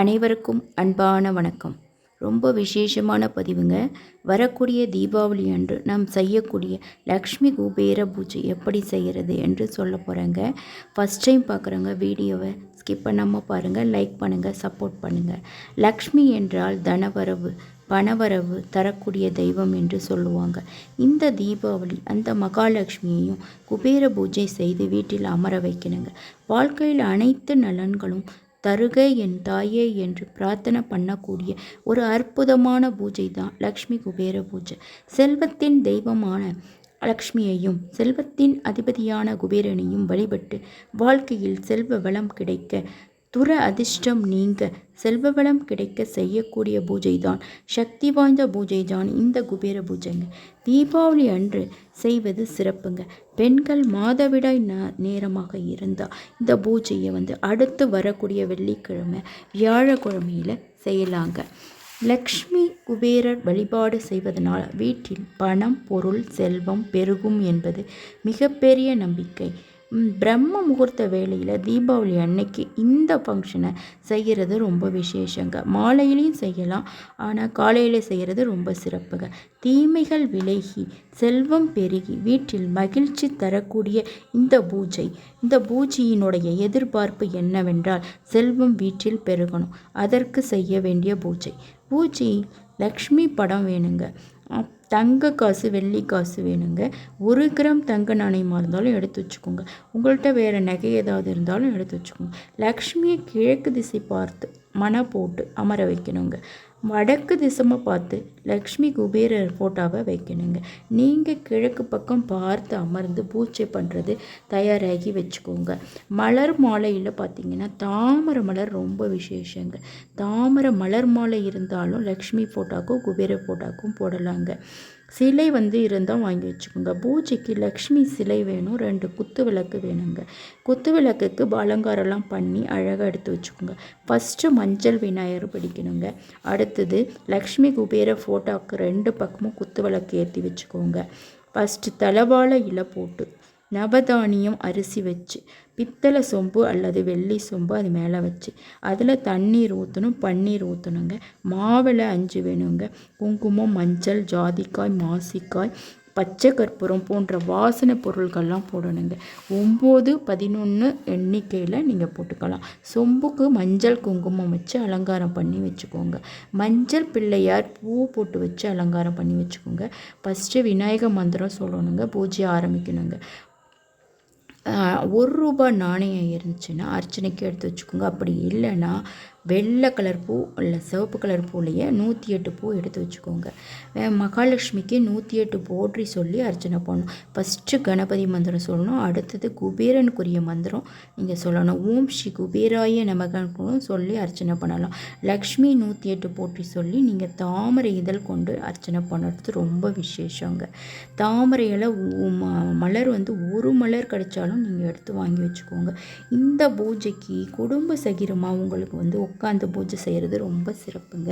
அனைவருக்கும் அன்பான வணக்கம். ரொம்ப விசேஷமான பதிவுங்க. வரக்கூடிய தீபாவளி அன்று நாம் செய்யக்கூடிய லக்ஷ்மி குபேர பூஜை எப்படி செய்கிறது என்று சொல்ல போகிறேங்க. ஃபஸ்ட் டைம் பார்க்குறவங்க வீடியோவை ஸ்கிப் பண்ணாமல் பாருங்கள், லைக் பண்ணுங்கள், சப்போர்ட் பண்ணுங்கள். லக்ஷ்மி என்றால் தனவரவு, பணவரவு தரக்கூடிய தெய்வம் என்று சொல்லுவாங்க. இந்த தீபாவளி அந்த மகாலட்சுமியையும் குபேர பூஜை செய்து வீட்டில் அமர வைக்கணுங்க. வாழ்க்கையில் அனைத்து நலன்களும் தருக என் தாயே என்று பிரார்த்தனை பண்ணக்கூடிய ஒரு அற்புதமான பூஜை தான் லக்ஷ்மி குபேர பூஜை. செல்வத்தின் தெய்வமான லக்ஷ்மியையும் செல்வத்தின் அதிபதியான குபேரனையும் வழிபட்டு வாழ்க்கையில் செல்வ வளம் கிடைக்க, துர அதிர்ஷ்டம் நீங்க, செல்வ வளம் கிடைக்க செய்யக்கூடிய பூஜை தான், சக்தி வாய்ந்த பூஜை தான் இந்த குபேர பூஜைங்க. தீபாவளி அன்று செய்வது சிறப்புங்க. பெண்கள் மாதவிடாய் நேரமாக இருந்தால் இந்த பூஜையை அடுத்து வரக்கூடிய வெள்ளிக்கிழமை வியாழக்கிழமையில் செய்யலாங்க. லக்ஷ்மி குபேரர் வழிபாடு செய்வதனால் வீட்டில் பணம், பொருள், செல்வம் பெருகும் என்பது மிகப்பெரிய நம்பிக்கை. பிரம்ம முகூர்த்த வேளையில் தீபாவளி அன்னைக்கு இந்த ஃபங்க்ஷனை செய்கிறது ரொம்ப விசேஷங்க. மாலையிலையும் செய்யலாம், ஆனால் காலையில் செய்கிறது ரொம்ப சிறப்புங்க. தீமைகள் விலகி செல்வம் பெருகி வீட்டில் மகிழ்ச்சி தரக்கூடிய இந்த பூஜையினுடைய எதிர்பார்ப்பு என்னவென்றால் செல்வம் வீட்டில் பெருகணும். அதற்கு செய்ய வேண்டிய பூஜை லக்ஷ்மி படம் வேணுங்க. தங்க காசு, வெள்ளி காசு வேணுங்க. 1 கிராம் தங்க நாணயமாக இருந்தாலும் எடுத்து வச்சுக்கோங்க. உங்கள்கிட்ட வேறு நகை ஏதாவது இருந்தாலும் எடுத்து வச்சுக்கோங்க. லக்ஷ்மியை கிழக்கு திசை பார்த்து மனை போட்டு அமர வைக்கணுங்க. வடக்கு திசைமை பார்த்து லக்ஷ்மி குபேரர் ஃபோட்டோவை வைக்கணுங்க. நீங்கள் கிழக்கு பக்கம் பார்த்து அமர்ந்து பூஜை பண்ணுறது தயாராகி வச்சுக்கோங்க. மலர் மாலையில் பார்த்திங்கன்னா தாமரை மலர் ரொம்ப விசேஷங்க. தாமரை மலர் மாலை இருந்தாலும் லக்ஷ்மி ஃபோட்டோக்கும் குபேர ஃபோட்டோக்கும் போடலாங்க. சிலை இருந்தால் வாங்கி வச்சுக்கோங்க. பூஜைக்கு லக்ஷ்மி சிலை வேணும். 2 குத்து விளக்கு வேணுங்க. குத்து விளக்குக்கு அலங்காரம்லாம் பண்ணி அழகாக எடுத்து வச்சுக்கோங்க. ஃபஸ்ட்டு மஞ்சள் விநாயகர் பிடிக்கணுங்க. அடுத்தது லக்ஷ்மி குபேர ஃபோட்டோவுக்கு 2 பக்கமும் குத்து விளக்கு ஏற்றி வச்சுக்கோங்க. ஃபஸ்ட்டு தலவாழை இலை போட்டு நவதானியம் அரிசி வச்சு பித்தளை சொம்பு அல்லது வெள்ளி சொம்பு அது மேலே வச்சு அதில் தண்ணீர் ஊற்றணும், பன்னீர் ஊற்றணுங்க. மாவிளை 5 வேணுங்க. குங்குமம், மஞ்சள், ஜாதிக்காய், மாசிக்காய், பச்சை கற்பூரம் போன்ற வாசனை பொருட்கள்லாம் போடணுங்க. 9, 11 எண்ணிக்கையில் நீங்கள் போட்டுக்கலாம். சொம்புக்கு மஞ்சள் குங்குமம் வச்சு அலங்காரம் பண்ணி வச்சுக்கோங்க. மஞ்சள் பிள்ளையார் பூ போட்டு வச்சு அலங்காரம் பண்ணி வச்சுக்கோங்க. ஃபஸ்ட்டு விநாயக மந்திரம் சொல்லணுங்க. பூஜை ஆரம்பிக்கணுங்க. 1 ரூபாய் நாணயம் இருந்துச்சுன்னா அர்ச்சனைக்கு எடுத்து வச்சுக்கோங்க. அப்படி இல்லைன்னா வெள்ளை கலர் பூ இல்லை சிவப்பு கலர் பூலையே 108 பூ எடுத்து வச்சுக்கோங்க. மகாலட்சுமிக்கு 108 போற்றி சொல்லி அர்ச்சனை பண்ணணும். ஃபஸ்ட்டு கணபதி மந்திரம் சொல்லணும். அடுத்தது குபேரனுக்குரிய மந்திரம் நீங்கள் சொல்லணும். ஓம் ஸ்ரீ குபேராய நமகன்னு சொல்லி அர்ச்சனை பண்ணலாம். லக்ஷ்மி 108 போற்றி சொல்லி நீங்கள் தாமரை இதழ் கொண்டு அர்ச்சனை பண்ணுறது ரொம்ப விசேஷங்க. தாமரையில் மலர் 1 மலர் கிடைச்சாலும் நீங்கள் எடுத்து வாங்கி வச்சுக்கோங்க. இந்த பூஜைக்கு குடும்ப சகிரமாக உங்களுக்கு உட்காந்து பூஜை செய்கிறது ரொம்ப சிறப்புங்க.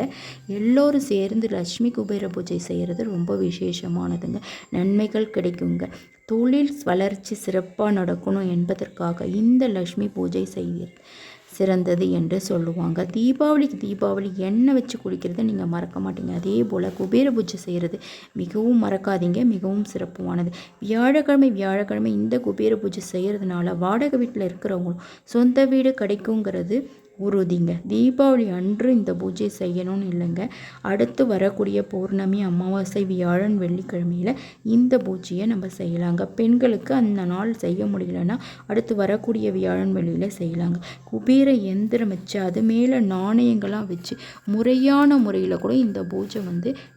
எல்லோரும் சேர்ந்து லக்ஷ்மி குபேர பூஜை செய்கிறது ரொம்ப விசேஷமானதுங்க. நன்மைகள் கிடைக்குங்க. தொழில் வளர்ச்சி சிறப்பாக நடக்கணும் என்பதற்காக இந்த லக்ஷ்மி பூஜை செய்கிறது சிறந்தது என்று சொல்லுவாங்க. தீபாவளி எண்ணெய் வச்சு குளிக்கிறத நீங்கள் மறக்க மாட்டீங்க. அதே போல் குபேர பூஜை செய்கிறது மிகவும் மறக்காதீங்க, மிகவும் சிறப்பானது. வியாழக்கிழமை இந்த குபேர பூஜை செய்கிறதுனால வாடகை வீட்டில் இருக்கிறவங்களும் சொந்த வீடு கிடைக்குங்கிறது உறுதிங்க. தீபாவளி அன்று இந்த பூஜை செய்யணும்னு இல்லைங்க. அடுத்து வரக்கூடிய பௌர்ணமி, அமாவாசை, வியாழன், வெள்ளிக்கிழமையில் இந்த பூஜையை நம்ம செய்யலாங்க. பெண்களுக்கு அந்த நாள் செய்ய முடியலன்னா அடுத்து வரக்கூடிய வியாழன் வெள்ளியில் செய்யலாங்க. குபேர எந்திரம் வச்சு அது மேலே நாணயங்களாக வச்சு முறையான முறையில் கூட இந்த பூஜை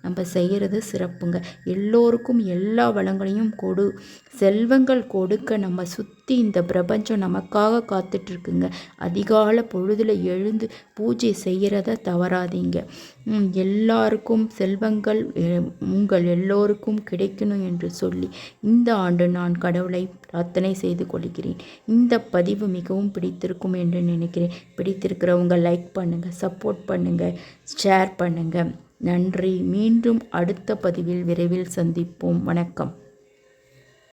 நம்ம செய்கிறது சிறப்புங்க. எல்லோருக்கும் எல்லா வளங்களையும் செல்வங்கள் கொடுக்க நம்ம சுற்றி இந்த பிரபஞ்சம் நமக்காக காத்துட்ருக்குங்க. அதிகால பொழுதில் எழுந்து பூஜை செய்கிறத தவறாதீங்க. எல்லாருக்கும் செல்வங்கள் உங்கள் எல்லோருக்கும் கிடைக்கணும் என்று சொல்லி இந்த ஆண்டு நான் கடவுளை பிரார்த்தனை செய்து கொள்கிறேன். இந்த பதிவு மிகவும் பிடித்திருக்கும் என்று நினைக்கிறேன். பிடித்திருக்கிறவங்க லைக் பண்ணுங்கள், சப்போர்ட் பண்ணுங்கள், ஷேர் பண்ணுங்கள். நன்றி. மீண்டும் அடுத்த பதிவில் விரைவில் சந்திப்போம். வணக்கம்.